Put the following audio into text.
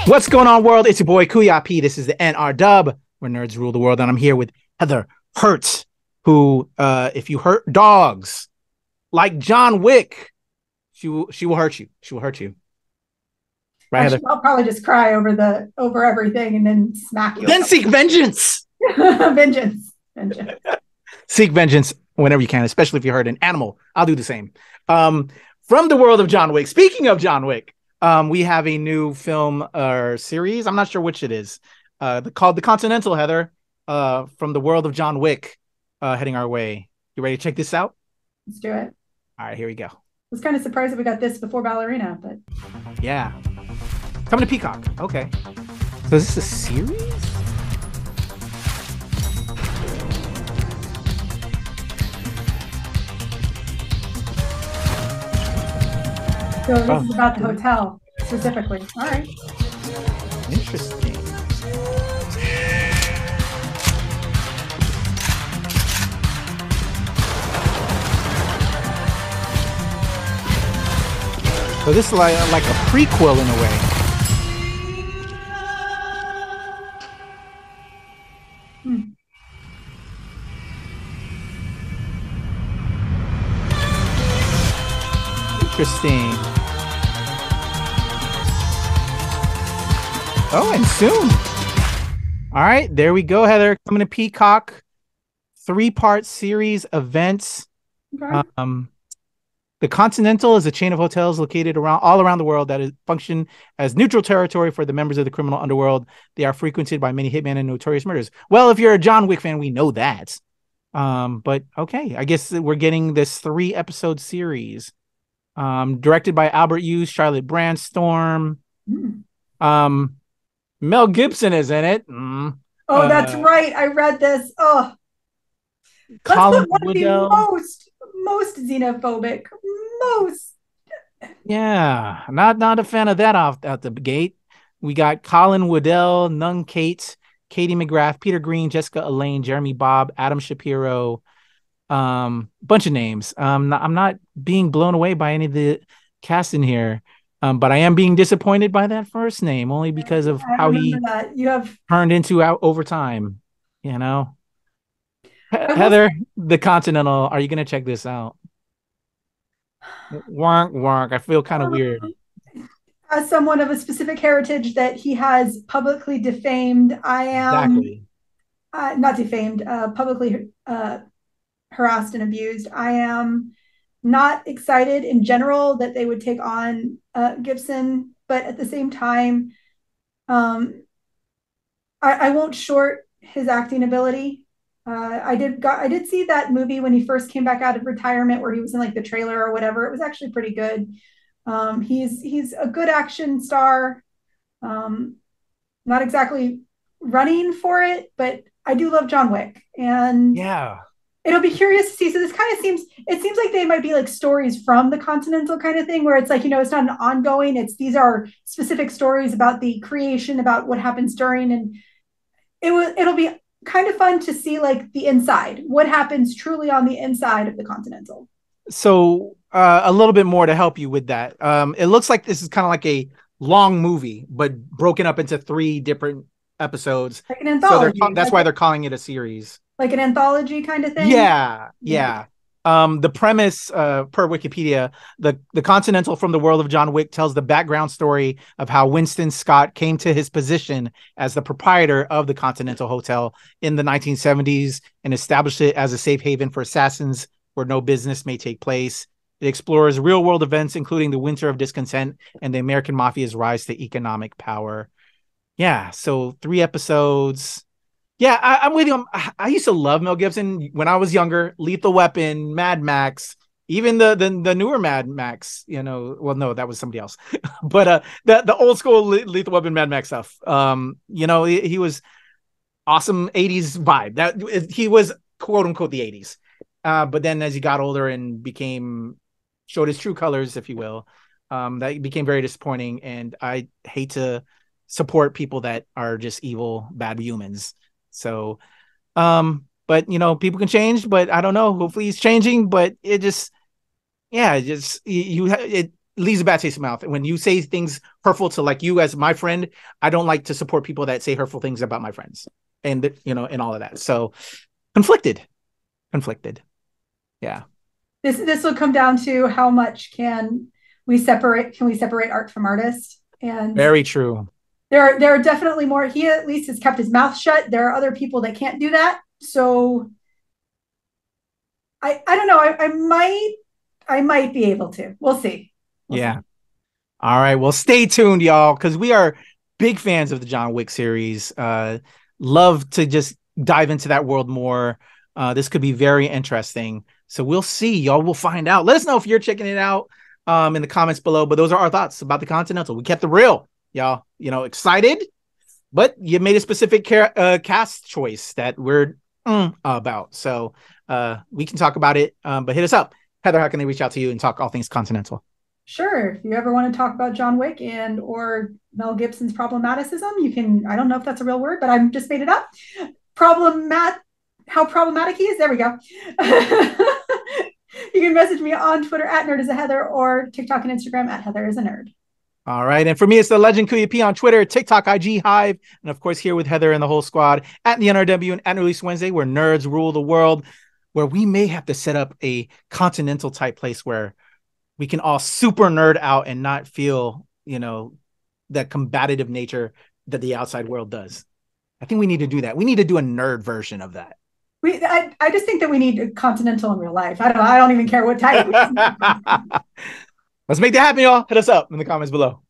What's going on, world? It's your boy Kuya P. This is the NRW, where nerds rule the world, and I'm here with Heather Hertz, who, if you hurt dogs like John Wick, she will hurt you. She will hurt you. Right, actually, Heather? I'll probably just cry over everything and then smack you. Then seek vengeance. Vengeance. Seek vengeance whenever you can, especially if you hurt an animal. I'll do the same. From the world of John Wick. Speaking of John Wick, we have a new film or series. I'm not sure which it is. Called The Continental, Heather. From the world of John Wick, heading our way. You ready to check this out? Let's do it. All right, here we go. I was kind of surprised that we got this before Ballerina, but yeah, coming to Peacock. Okay, so is this a series? So this is about the hotel specifically. All right. Interesting. So this is like a prequel in a way. Interesting. Oh, and soon. All right, there we go, Heather. Coming to Peacock. 3-part series events. Okay. The Continental is a chain of hotels located all around the world that function as neutral territory for the members of the criminal underworld. They are frequented by many hitmen and notorious murderers. Well, if you're a John Wick fan, we know that. But okay, I guess we're getting this 3-episode series. Directed by Albert Hughes, Charlotte Brandstorm. Mel Gibson is in it. Oh, that's right. I read this. Oh, Colin one Woodell. of the most xenophobic. Most. Yeah, not a fan of that out the gate. We got Colin Woodell, Nung Kate, Katie McGrath, Peter Green, Jessica Elaine, Jeremy Bobb, Adam Shapiro. Bunch of names. I'm not being blown away by any of the cast in here. But I am being disappointed by that first name only because of how he turned into over time. You know, Heather, The Continental. Are you going to check this out? Wonk, wonk. I feel kind of weird. As someone of a specific heritage that he has publicly defamed, I am exactly. Not defamed, publicly harassed and abused. I am not excited in general that they would take on Gibson, but at the same time, I won't short his acting ability. I did see that movie when he first came back out of retirement, where he was in like the trailer or whatever. It was actually pretty good. He's a good action star. Not exactly running for it, but I do love John Wick, and yeah. It'll be curious to see. So this kind of seems like they might be like stories from the Continental kind of thing, where it's like, it's not an ongoing, these are specific stories about the creation, about what happens during, and it'll be kind of fun to see like the inside, what happens truly on the inside of the Continental. So a little bit more to help you with that. It looks like this is kind of like a long movie, but broken up into 3 different episodes. Like an anthology. So that's why they're calling it a series. Like an anthology kind of thing? Yeah. The premise, per Wikipedia, the Continental from the world of John Wick tells the background story of how Winston Scott came to his position as the proprietor of the Continental Hotel in the 1970s and established it as a safe haven for assassins where no business may take place. It explores real-world events, including the Winter of Discontent and the American Mafia's rise to economic power. Yeah, so 3 episodes. Yeah, I'm with you. I used to love Mel Gibson when I was younger. Lethal Weapon, Mad Max, even the newer Mad Max. Well, no, that was somebody else. But the old school Lethal Weapon, Mad Max stuff. He was awesome 80s vibe. That he was quote unquote the 80s. But then as he got older and showed his true colors, if you will, that became very disappointing. And I hate to support people that are just evil, bad humans. So, but people can change, but I don't know. Hopefully he's changing, but it leaves a bad taste in my mouth. When you say things hurtful to like you as my friend, I don't like to support people that say hurtful things about my friends, and and all of that. So conflicted. Yeah. This will come down to how much can we separate art from artist? And very true. There are definitely more. He at least has kept his mouth shut. There are other people that can't do that. So I don't know. I might be able to. We'll see. Yeah. See. All right. Well, stay tuned, y'all, because we are big fans of the John Wick series. Love to just dive into that world more. This could be very interesting. So we'll see. Y'all will find out. Let us know if you're checking it out in the comments below. But those are our thoughts about the Continental. We kept it real, y'all. Excited, but you made a specific cast choice that we're about. So we can talk about it. But hit us up. Heather, how can they reach out to you and talk all things Continental? Sure. If you ever want to talk about John Wick or Mel Gibson's problematicism, you can, I don't know if that's a real word, but I just made it up. How problematic he is. There we go. You can message me on Twitter at @NerdIsAHeather or TikTok and Instagram at HeatherIsANerd. All right. And for me, it's the legend Kuya P on Twitter, TikTok, IG, Hive, and of course here with Heather and the whole squad at the NRW and at Release Wednesday, where nerds rule the world, where we may have to set up a Continental type place where we can all super nerd out and not feel, that combative nature that the outside world does. I think we need to do that. We need to do a nerd version of that. I just think that we need a Continental in real life. I don't even care what type. Let's make that happen, y'all. Hit us up in the comments below.